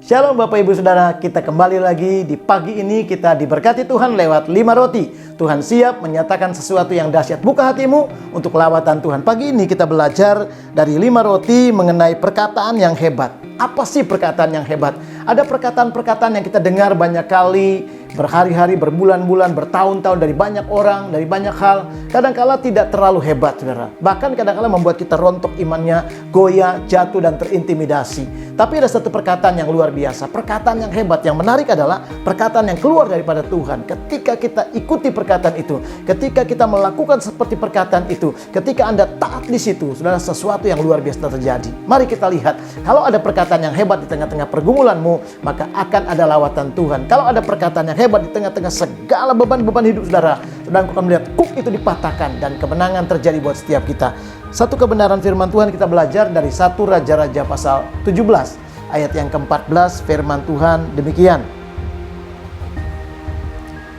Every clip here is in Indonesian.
Shalom Bapak Ibu Saudara, kita kembali lagi di pagi ini. Kita diberkati Tuhan lewat 5 roti. Tuhan siap menyatakan sesuatu yang dahsyat. Buka hatimu untuk lawatan Tuhan. Pagi ini kita belajar dari 5 roti mengenai perkataan yang hebat. Apa sih perkataan yang hebat? Ada perkataan-perkataan yang kita dengar banyak kali, berhari-hari, berbulan-bulan, bertahun-tahun dari banyak orang, dari banyak hal. Kadang-kala tidak terlalu hebat, saudara. Bahkan kadang-kala membuat kita rontok imannya, goyah, jatuh, dan terintimidasi. Tapi ada satu perkataan yang luar biasa. Perkataan yang hebat, yang menarik adalah perkataan yang keluar daripada Tuhan. Ketika kita ikuti perkataan itu, ketika kita melakukan seperti perkataan itu, ketika Anda taat di situ, saudara, sesuatu yang luar biasa terjadi. Mari kita lihat, kalau ada perkataan yang hebat di tengah-tengah pergumulanmu, maka akan ada lawatan Tuhan. Kalau ada perkataan yang hebat di tengah-tengah segala beban-beban hidup saudara, saudara akan melihat kuk itu dipatahkan dan kemenangan terjadi buat setiap kita. Satu kebenaran firman Tuhan kita belajar dari 1 Raja-Raja pasal 17 ayat yang ke-14. Firman Tuhan demikian.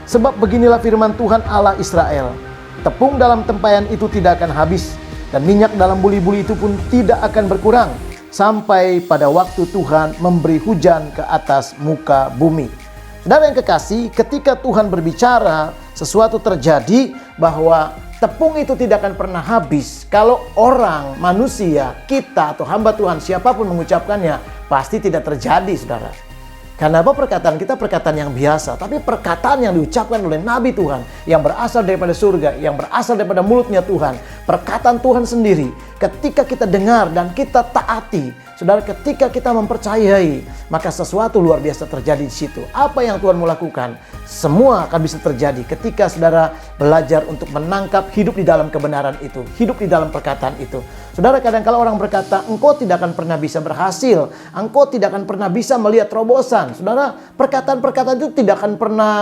Sebab beginilah firman Tuhan Allah Israel, tepung dalam tempayan itu tidak akan habis, dan minyak dalam buli-buli itu pun tidak akan berkurang, sampai pada waktu Tuhan memberi hujan ke atas muka bumi. Saudara yang kekasih, ketika Tuhan berbicara, sesuatu terjadi bahwa tepung itu tidak akan pernah habis. Kalau orang, manusia, kita atau hamba Tuhan, siapapun mengucapkannya, pasti tidak terjadi, saudara. Karena apa? Perkataan kita perkataan yang biasa, tapi perkataan yang diucapkan oleh Nabi Tuhan, yang berasal daripada surga, yang berasal daripada mulutnya Tuhan, perkataan Tuhan sendiri, ketika kita dengar dan kita taati, saudara, ketika kita mempercayai, maka sesuatu luar biasa terjadi di situ. Apa yang Tuhan mau lakukan, semua akan bisa terjadi ketika saudara belajar untuk menangkap hidup di dalam kebenaran itu, hidup di dalam perkataan itu. Saudara, kadang-kala orang berkata, engkau tidak akan pernah bisa berhasil, engkau tidak akan pernah bisa melihat terobosan. Saudara, perkataan-perkataan itu tidak akan pernah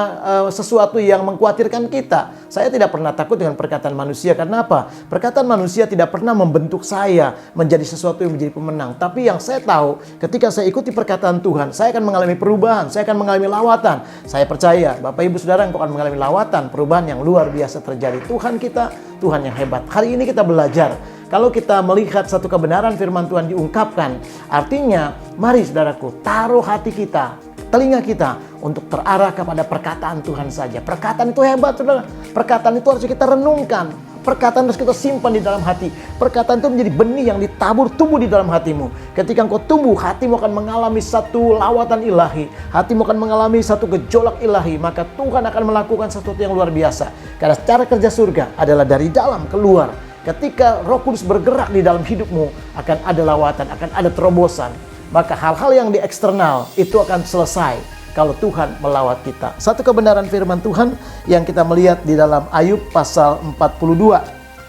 sesuatu yang mengkhawatirkan kita. Saya tidak pernah takut dengan perkataan manusia. Karena apa? Perkataan manusia tidak pernah membentuk saya menjadi sesuatu yang menjadi pemenang. Tapi yang saya tahu, ketika saya ikuti perkataan Tuhan, saya akan mengalami perubahan, saya akan mengalami lawatan. Saya percaya, Bapak Ibu Saudara, engkau akan mengalami lawatan, perubahan yang luar biasa terjadi. Tuhan kita, Tuhan yang hebat. Hari ini kita belajar, kalau kita melihat satu kebenaran firman Tuhan diungkapkan, artinya mari saudaraku, taruh hati kita, telinga kita untuk terarah kepada perkataan Tuhan saja. Perkataan itu hebat, saudara. Perkataan itu harus kita renungkan. Perkataan harus kita simpan di dalam hati. Perkataan itu menjadi benih yang ditabur tumbuh di dalam hatimu. Ketika engkau tumbuh, hatimu akan mengalami satu lawatan ilahi. Hatimu akan mengalami satu gejolak ilahi. Maka Tuhan akan melakukan sesuatu yang luar biasa. Karena cara kerja surga adalah dari dalam keluar. Ketika Roh Kudus bergerak di dalam hidupmu, akan ada lawatan, akan ada terobosan. Maka hal-hal yang di eksternal itu akan selesai kalau Tuhan melawat kita. Satu kebenaran firman Tuhan yang kita melihat di dalam Ayub pasal 42.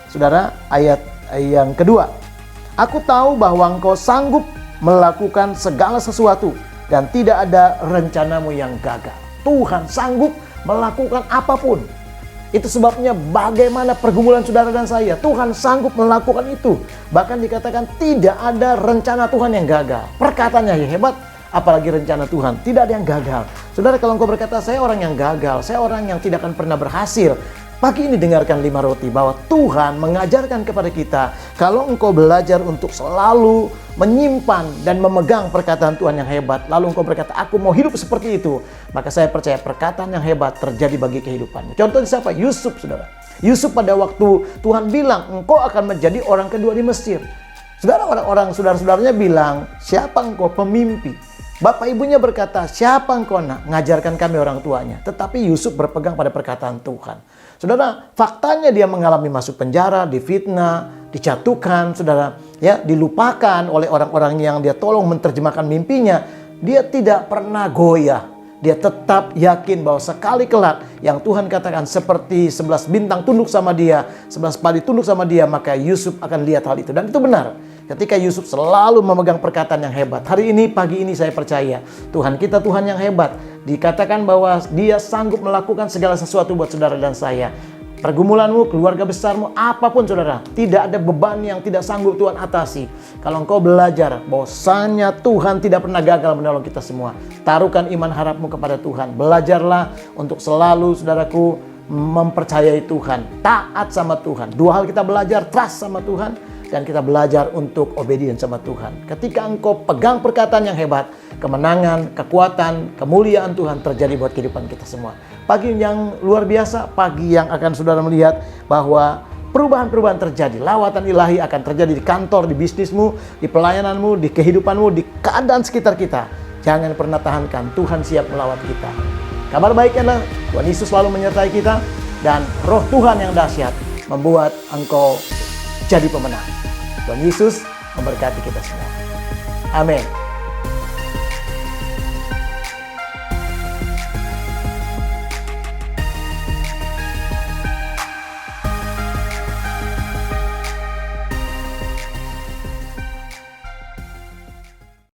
Saudara, ayat yang kedua. Aku tahu bahwa engkau sanggup melakukan segala sesuatu dan tidak ada rencanamu yang gagal. Tuhan sanggup melakukan apapun. Itu sebabnya bagaimana pergumulan saudara dan saya, Tuhan sanggup melakukan itu. Bahkan dikatakan tidak ada rencana Tuhan yang gagal. Perkataannya yang hebat, apalagi rencana Tuhan. Tidak ada yang gagal. Saudara, kalau engkau berkata, saya orang yang gagal, saya orang yang tidak akan pernah berhasil. Pagi ini dengarkan 5 roti bahwa Tuhan mengajarkan kepada kita, kalau engkau belajar untuk selalu menyimpan dan memegang perkataan Tuhan yang hebat, lalu engkau berkata, aku mau hidup seperti itu, maka saya percaya perkataan yang hebat terjadi bagi kehidupanmu. Contohnya siapa? Yusuf, saudara. Yusuf pada waktu Tuhan bilang, engkau akan menjadi orang kedua di Mesir. Saudara, orang-orang saudara-saudaranya bilang, siapa engkau? Pemimpi. Bapak ibunya berkata, siapa engkau nak? Ngajarkan kami orang tuanya. Tetapi Yusuf berpegang pada perkataan Tuhan. Saudara, faktanya dia mengalami masuk penjara, difitnah, dijatuhkan, saudara, ya, dilupakan oleh orang-orang yang dia tolong menerjemahkan mimpinya. Dia tidak pernah goyah. Dia tetap yakin bahwa sekali kelak yang Tuhan katakan seperti 11 bintang tunduk sama dia, 11 padi tunduk sama dia, maka Yusuf akan lihat hal itu. Dan itu benar. Ketika Yusuf selalu memegang perkataan yang hebat. Hari ini, pagi ini saya percaya Tuhan kita Tuhan yang hebat. Dikatakan bahwa dia sanggup melakukan segala sesuatu buat saudara dan saya. Pergumulanmu, keluarga besarmu, apapun saudara, tidak ada beban yang tidak sanggup Tuhan atasi. Kalau engkau belajar bahwasanya Tuhan tidak pernah gagal menolong kita semua. Taruhkan iman harapmu kepada Tuhan. Belajarlah untuk selalu saudaraku mempercayai Tuhan, taat sama Tuhan. Dua hal kita belajar, trust sama Tuhan. dan kita belajar untuk obedience sama Tuhan. Ketika engkau pegang perkataan yang hebat, kemenangan, kekuatan, kemuliaan Tuhan terjadi buat kehidupan kita semua. Pagi yang luar biasa, pagi yang akan saudara melihat bahwa perubahan-perubahan terjadi. Lawatan ilahi akan terjadi di kantor, di bisnismu, di pelayananmu, di kehidupanmu, di keadaan sekitar kita. Jangan pernah tahankan, Tuhan siap melawat kita. Kabar baiknya adalah Tuhan Yesus selalu menyertai kita, dan roh Tuhan yang dahsyat membuat engkau jadi pemenang. Tuhan Yesus memberkati kita semua. Amin.